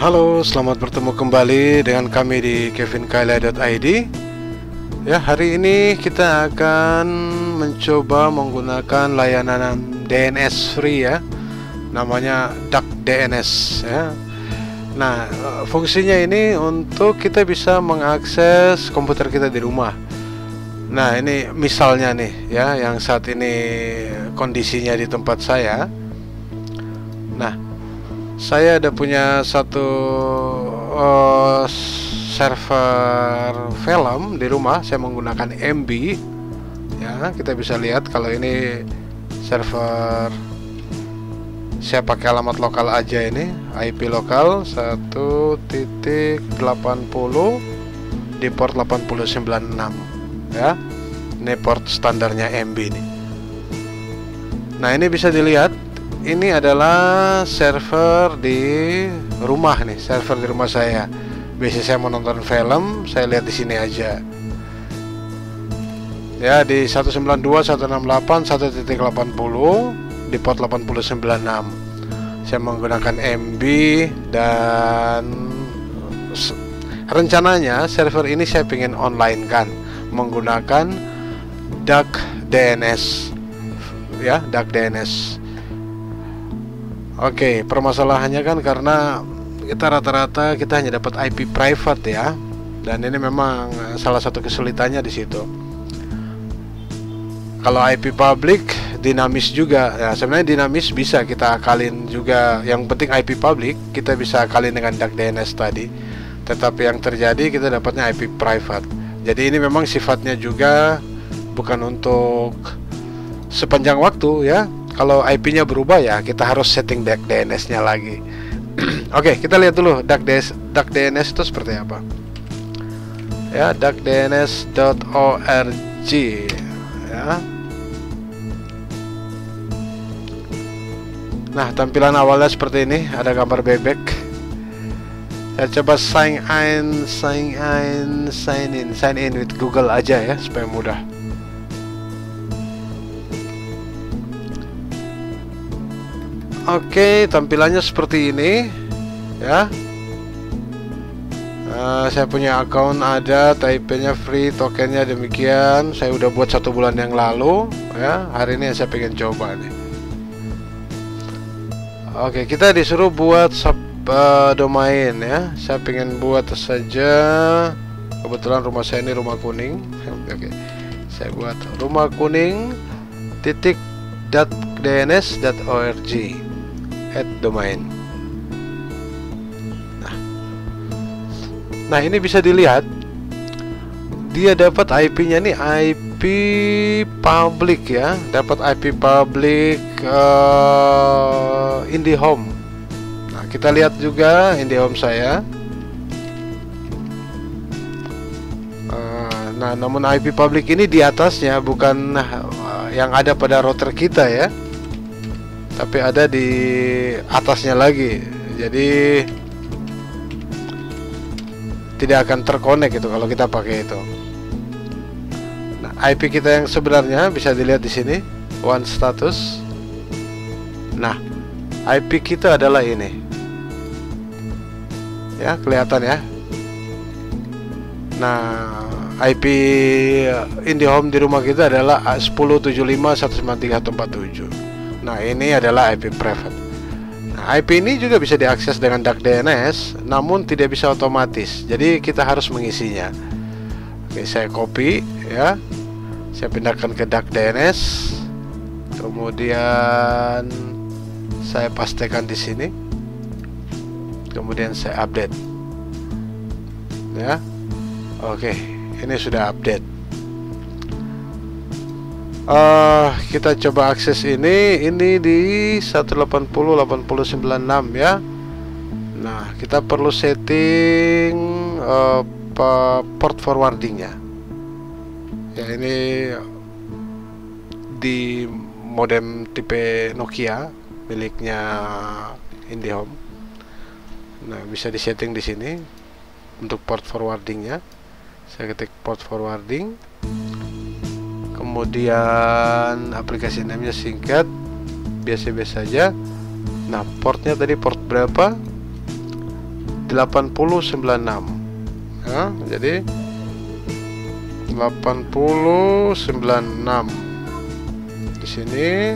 Halo, selamat bertemu kembali dengan kami di kevinkaila.id. Ya, hari ini kita akan mencoba menggunakan layanan DNS free ya. Namanya DuckDNS ya. Nah, fungsinya ini untuk kita bisa mengakses komputer kita di rumah. Nah, ini misalnya nih ya, yang saat ini kondisinya di tempat saya. Nah, saya ada punya satu server film di rumah. Saya menggunakan MB ya. Kita bisa lihat kalau ini server, saya pakai alamat lokal aja, ini IP lokal 1.80 di port 8096 ya. Ini port standarnya MB ini. Nah, ini bisa dilihat, ini adalah server di rumah nih, server di rumah saya. Biasanya saya mau nonton film, saya lihat di sini aja. Ya, di 192.168 1.80 di port 8096. Saya menggunakan MB dan rencananya server ini saya ingin online kan menggunakan DuckDNS ya, DuckDNS. Oke, permasalahannya kan karena kita rata-rata kita hanya dapat IP private ya, dan ini memang salah satu kesulitannya di situ. Kalau IP public dinamis juga ya, sebenarnya dinamis bisa kita akalin juga. Yang penting IP public kita bisa akalin dengan DuckDNS tadi. Tetapi yang terjadi kita dapatnya IP private. Jadi ini memang sifatnya juga bukan untuk sepanjang waktu ya. Kalau IP-nya berubah ya kita harus setting DuckDNS-nya lagi. Oke, kita lihat dulu DuckDNS itu seperti apa. Ya, duckdns.org ya. Nah, tampilan awalnya seperti ini, ada gambar bebek. Saya coba sign in with Google aja ya supaya mudah. Oke, tampilannya seperti ini ya. Saya punya account, ada TIP-nya free, tokennya demikian. Saya udah buat 1 bulan yang lalu ya. Hari ini saya pengen coba nih. Oke, kita disuruh buat domain ya. Saya pengen buat saja, kebetulan rumah saya ini rumah kuning. Oke, saya buat rumah kuning .dns.org @domain. Nah, ini bisa dilihat dia dapat IP-nya nih, IP public ya, dapat IP public IndiHome. Nah, kita lihat juga IndiHome saya. Nah, namun IP public ini di atasnya bukan yang ada pada router kita ya, tapi ada di atasnya lagi. Jadi tidak akan terkonek itu kalau kita pakai itu. Nah, IP kita yang sebenarnya bisa dilihat di sini, one status. Nah, IP kita adalah ini. Ya, kelihatan ya. Nah, IP IndiHome di rumah kita adalah 10.75.193.147. Nah, ini adalah IP private. Nah, IP ini juga bisa diakses dengan DuckDNS, namun tidak bisa otomatis. Jadi kita harus mengisinya. Oke, saya copy ya. Saya pindahkan ke DuckDNS. Kemudian saya pastekan di sini. Kemudian saya update. Ya. Oke, ini sudah update. Kita coba akses ini di 180.8096 ya. Nah, kita perlu setting port forwardingnya ya. Ini di modem tipe Nokia miliknya IndiHome. Nah, bisa disetting di sini untuk port forwardingnya. Saya ketik port forwarding, kemudian aplikasi namanya singkat, biasa-biasa saja. Nah, portnya tadi port berapa? 8096 ya, jadi 8096 di sini,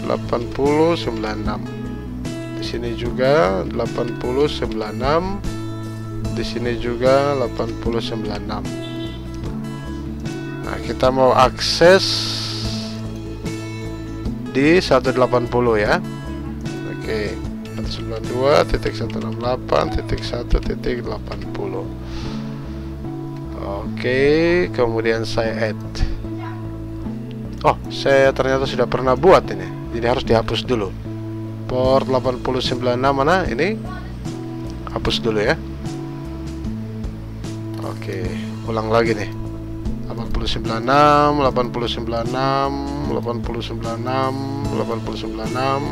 8096 di sini juga, 8096 di sini juga, 8096. Nah, kita mau akses di 180 ya. Oke, 192.168.1.80. Oke, kemudian saya add. Oh, saya ternyata sudah pernah buat ini, jadi harus dihapus dulu. Port 8096 mana? Ini hapus dulu ya. Oke, ulang lagi nih. 8096, 8096, 8096, 8096,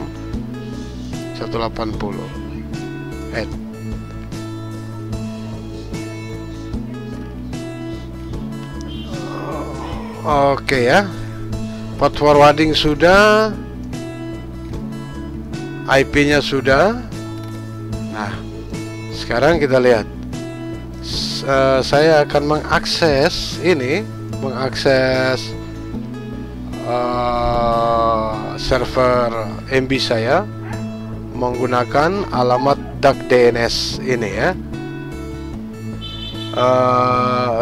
180. Add. Oke ya. Port forwarding sudah, IP-nya sudah. Nah, sekarang kita lihat. Saya akan mengakses ini, mengakses server MB saya menggunakan alamat DuckDNS ini ya.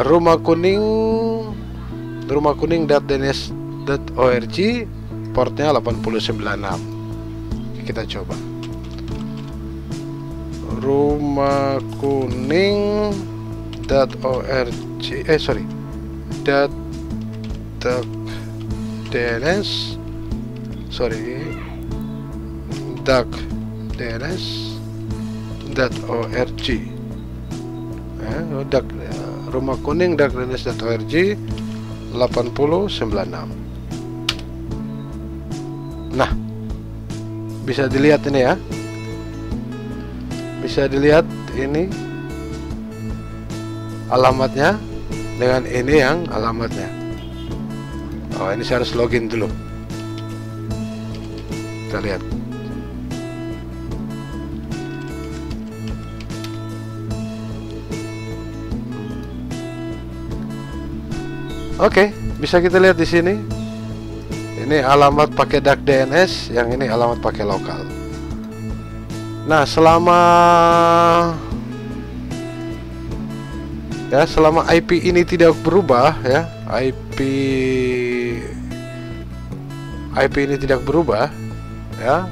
rumahkuning.dns.org, portnya 8096. Kita coba rumahkuning.org, DuckDNS.org, rumahkuning.dns.org 8096. Nah, bisa dilihat ini ya, bisa dilihat ini alamatnya dengan ini yang alamatnya. Oh, ini saya harus login dulu. Kita lihat. Oke, bisa kita lihat di sini. Ini alamat pakai DuckDNS, yang ini alamat pakai lokal. Nah, selama IP ini tidak berubah ya, IP ini tidak berubah ya,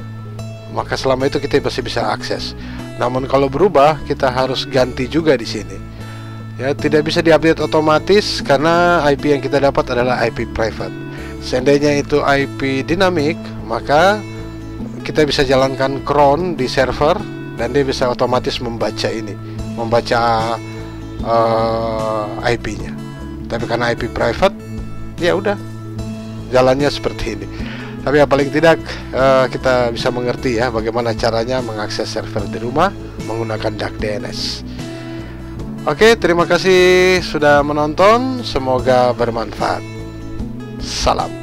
maka selama itu kita masih bisa akses. Namun kalau berubah, kita harus ganti juga di sini. Ya, tidak bisa diupdate otomatis karena IP yang kita dapat adalah IP private. Seandainya itu IP dinamik, maka kita bisa jalankan cron di server dan dia bisa otomatis membaca ini, membaca IP-nya. Tapi karena IP private, ya udah jalannya seperti ini. Tapi ya paling tidak kita bisa mengerti ya bagaimana caranya mengakses server di rumah menggunakan DuckDNS. Oke, terima kasih sudah menonton. Semoga bermanfaat. Salam.